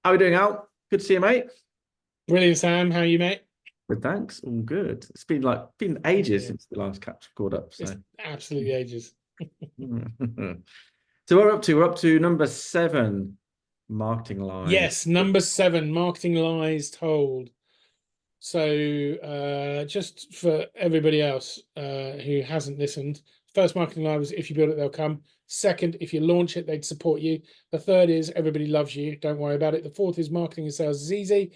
How are we doing, Al? Good to see you, mate. Brilliant, Sam. How are you, mate? Good, thanks. All good. It's been ages Yeah, since the last catch caught up. it's So, absolutely ages. so we're up to number 7, marketing lies. Yes, number 7, marketing lies told. So, just for everybody else who hasn't listened, first marketing lie was if you build it, they'll come. Second, if you launch it, they'd support you. The third is everybody loves you. Don't worry about it. The fourth is marketing and sales is easy.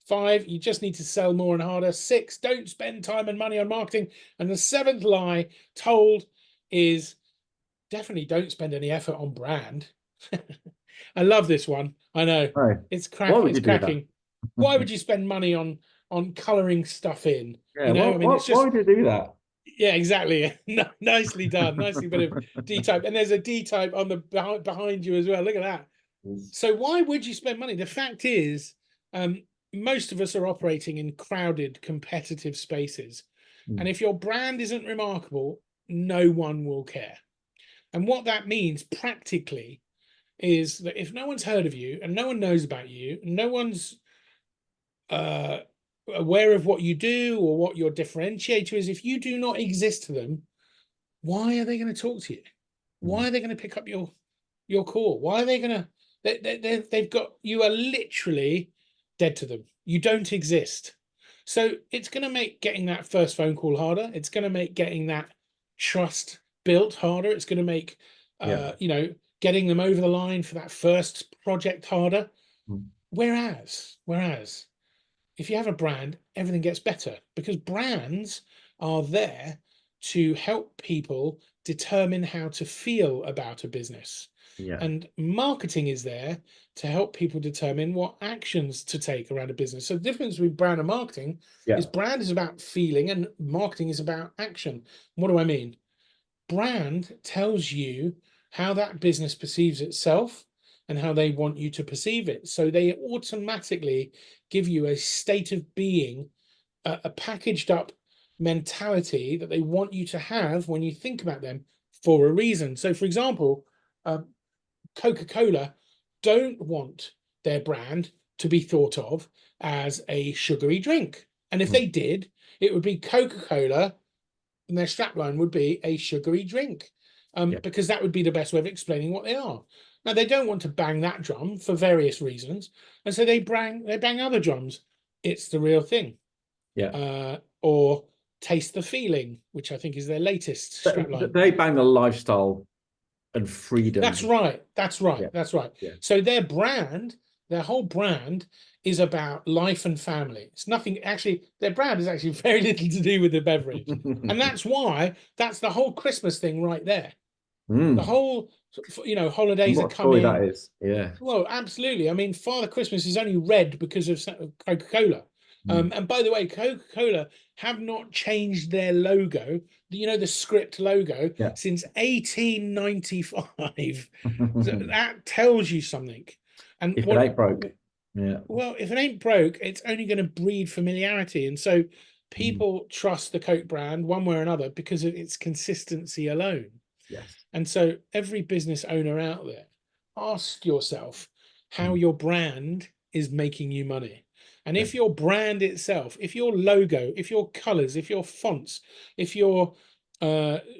5, you just need to sell more and harder. 6, don't spend time and money on marketing. And the 7th lie told is definitely don't spend any effort on brand. I love this one. I know Right. it's Why cracking. would It's you do that? cracking. Why would you spend money on coloring stuff in? Yeah, You why, know, I mean, why, it's why just, would you do that? yeah, exactly. Nicely done. Nicely bit of DeType, and there's a DeType on the behind you as well. Look at that. So why would you spend money? The fact is, um, most of us are operating in crowded, competitive spaces, and if your brand isn't remarkable, no one will care. And what that means practically is that if no one's heard of you and no one knows about you, no one's uh, aware of what you do or what your differentiator is, if you do not exist to them, why are they going to talk to you? Why are they going to pick up your call? Why are they going to? They've got, you are literally dead to them. You don't exist. So it's going to make getting that first phone call harder. It's going to make getting that trust built harder. It's going to make Yeah. getting them over the line for that first project harder. Mm. Whereas if you have a brand, everything gets better because brands are there to help people determine how to feel about a business. Yeah. And marketing is there to help people determine what actions to take around a business. So the difference with brand and marketing Yeah. is brand is about feeling and marketing is about action. What do I mean? Brand tells you how that business perceives itself and how they want you to perceive it. So they automatically give you a state of being, a packaged up mentality that they want you to have when you think about them for a reason. So, for example, Coca-Cola don't want their brand to be thought of as a sugary drink. And if they did, it would be Coca-Cola and their strapline would be a sugary drink, Yeah. because that would be the best way of explaining what they are. Now, they don't want to bang that drum for various reasons, and so they bang other drums. It's the real thing. Yeah. Or taste the feeling, which I think is their latest strapline. They bang the lifestyle and freedom. That's right. That's right. Yeah. That's right. Yeah. So their whole brand is about life and family. It's nothing, actually, their brand is actually very little to do with the beverage. And that's why that's the whole Christmas thing right there. The whole, holidays are What story that coming. is. Yeah. Well, absolutely. I mean, Father Christmas is only red because of Coca-Cola. And by the way, Coca-Cola have not changed their logo, the script logo, Yeah. since 1895. So that tells you something. And If it ain't broke. Yeah. well, if it ain't broke, it's only going to breed familiarity. And so people trust the Coke brand one way or another because of its consistency alone. Yes. And so every business owner out there, ask yourself how your brand is making you money. And Yeah. if your brand itself, if your logo, if your colors, if your fonts, if your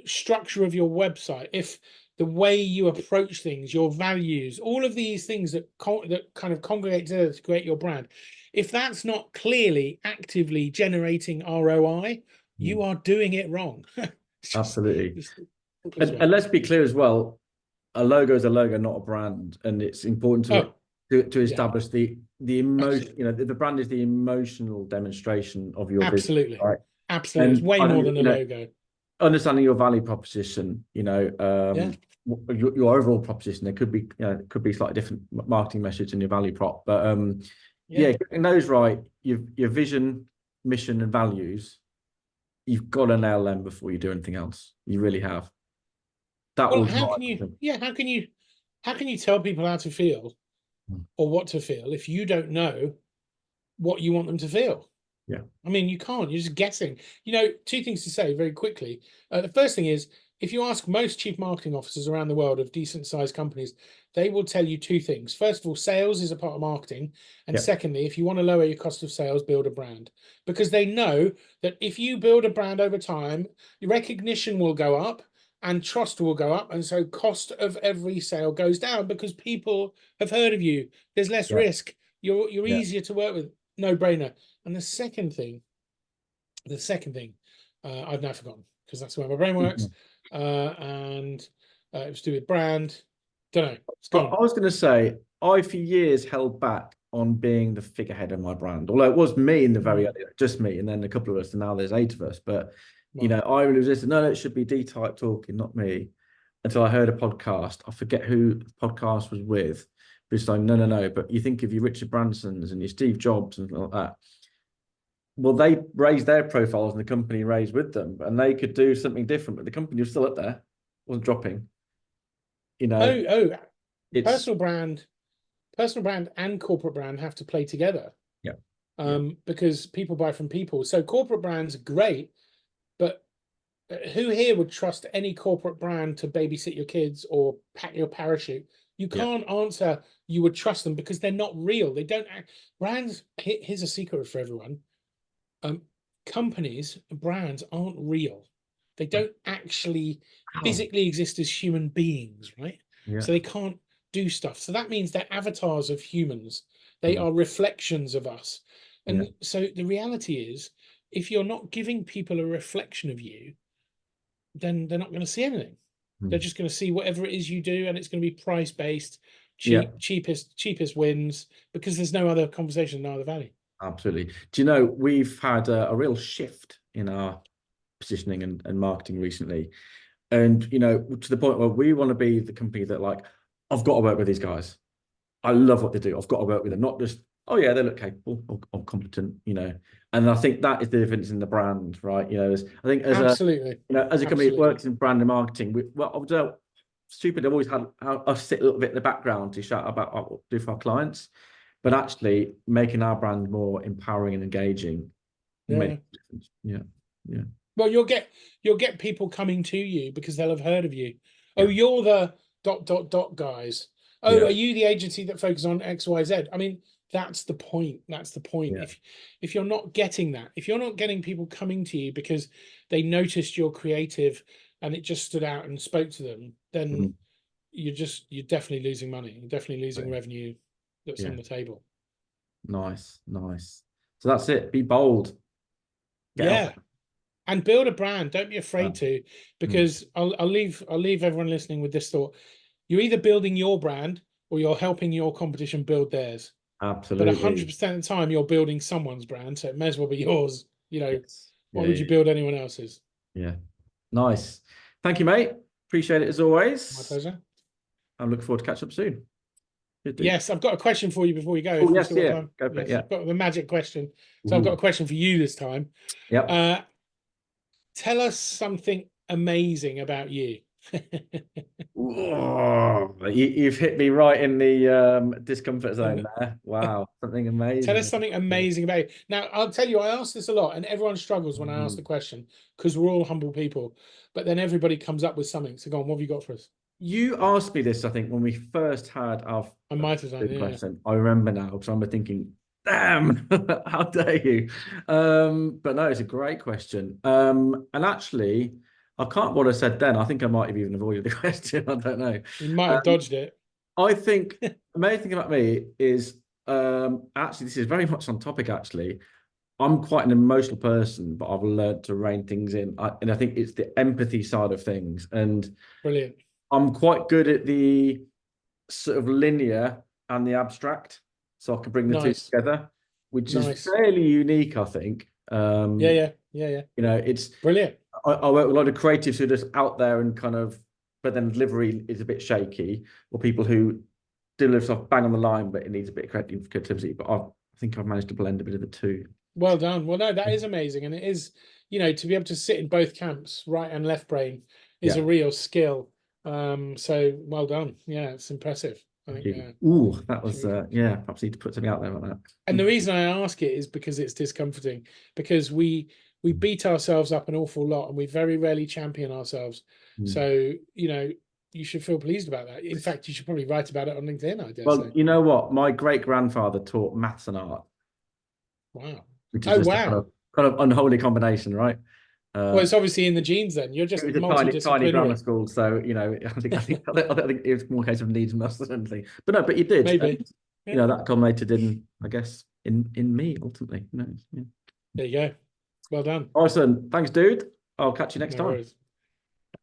structure of your website, if the way you approach things, your values, all of these things that kind of congregate together to create your brand, if that's not clearly actively generating ROI, you are doing it wrong. Absolutely. Just And let's be clear as well, a logo is a logo, not a brand. And it's important to establish the emotion, absolutely. the brand is the emotional demonstration of your business, Absolutely. right? Absolutely. It's And way more than a logo. understanding your value proposition, Yeah. your overall proposition, there could be slightly different marketing message in your value prop, but getting those right, your vision, mission, and values, you've got to nail them before you do anything else. You really have. That Well, will how drive can you, them. yeah, how can you tell people how to feel or what to feel if you don't know what you want them to feel? Yeah. I mean, you can't, you're just guessing. Two things to say very quickly. The first thing is if you ask most chief marketing officers around the world of decent sized companies, they will tell you two things. First of all, sales is a part of marketing. And secondly, if you want to lower your cost of sales, build a brand, because they know that if you build a brand over time, your recognition will go up and trust will go up. And so cost of every sale goes down because people have heard of you. There's less risk. You're easier to work with. No brainer. And the second thing, I've now forgotten because that's where my brain works. And it was to do with brand. Don't know. It's gone. I was going to say, I for years held back on being the figurehead of my brand, although it was me in the very early, just me, and then a couple of us, and now there's 8 of us. But you know, I resisted. No, it should be DeType talking, not me. Until I heard a podcast. I forget who the podcast was with. But it's like, no. But you think of your Richard Bransons and your Steve Jobs and like that. Well, they raised their profiles and the company raised with them, and they could do something different, but the company was still up there, wasn't dropping. You know, personal brand and corporate brand have to play together. Because people buy from people. So corporate brands are great, but who here would trust any corporate brand to babysit your kids or pack your parachute? You can't answer you would trust them because they're not real. They don't act. Brands, here's a secret for everyone. Companies, brands aren't real. They don't actually physically exist as human beings, right? So they can't do stuff. So that means they're avatars of humans. They are reflections of us. And so the reality is, if you're not giving people a reflection of you, then they're not going to see anything. They're just going to see whatever it is you do, and it's going to be price based, cheapest wins, because there's no other conversation, no other value. Absolutely. Do you know, we've had a real shift in our positioning and marketing recently, and you know, to the point where we want to be the company that, like, I've got to work with these guys. I love what they do. I've got to work with them, not just, oh yeah, they look capable or competent, you know. And I think that is the difference in the brand, right? You know, I think as a company that works in brand and marketing, stupid. I've always had us sit a little bit in the background to shout about what we do for our clients, but actually making our brand more empowering and engaging. Well, you'll get people coming to you because they'll have heard of you. Oh, you're the ... guys. Oh, are you the agency that focuses on XYZ? I mean, that's the point. That's the point. If you're not getting that, if you're not getting people coming to you because they noticed you're creative and it just stood out and spoke to them, then you're definitely losing money. You're definitely losing revenue that's on the table. Nice. So that's it. Be bold. And build a brand. Don't be afraid to, because I'll leave everyone listening with this thought. You're either building your brand or you're helping your competition build theirs. Absolutely. But 100% of the time you're building someone's brand, so it may as well be yours. You know, why would you build anyone else's? Yeah. Nice. Thank you, mate. Appreciate it as always. My pleasure. I'm looking forward to catch up soon. Yes, I've got a question for you before we go. Oh, yes, yeah. Go for it, I've got the magic question. So I've got a question for you this time. Tell us something amazing about you. You've hit me right in the discomfort zone there. Wow, something amazing. Tell us something amazing about you. Now, I'll tell you, I ask this a lot, and everyone struggles when I ask the question because we're all humble people. But then everybody comes up with something. So go on, what have you got for us? You asked me this, I think, when we first had our question. I remember now because I remember thinking, damn, how dare you? But no, it's a great question. And actually, I can't remember what I said then. I think I might have even avoided the question. I don't know. You might have dodged it. I think the main thing about me is actually, this is very much on topic, actually. I'm quite an emotional person, but I've learned to rein things in. And I think it's the empathy side of things. And brilliant. I'm quite good at the sort of linear and the abstract. So I can bring the two together, which is fairly unique, I think. Yeah. You know, it's brilliant. I work with a lot of creatives who are just out there and kind of, but then delivery is a bit shaky, or people who deliver stuff bang on the line, but it needs a bit of creativity. But I think I've managed to blend a bit of the two. Well done. Well, no, that is amazing. And it is, you know, to be able to sit in both camps, right and left brain, is a real skill. So well done. Yeah, it's impressive. I think. Ooh, that was perhaps need to put something out there like that. And the reason I ask it is because it's discomforting, because we we beat ourselves up an awful lot, and we very rarely champion ourselves. So, you know, you should feel pleased about that. In fact, you should probably write about it on LinkedIn, I dare say. You know what? My great-grandfather taught maths and art. Wow. Which is just a kind of unholy combination, right? Well, it's obviously in the genes then. You're just it was a tiny grammar multidisciplinary. school, so you know, I think it was more a case of needs must than anything. But no, but you did. Maybe. And, you know, that culminated in, I guess, in me ultimately. You know, yeah. There you go. Well done. Awesome. Thanks, dude. I'll catch you next No time. worries.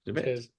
In a bit. Cheers.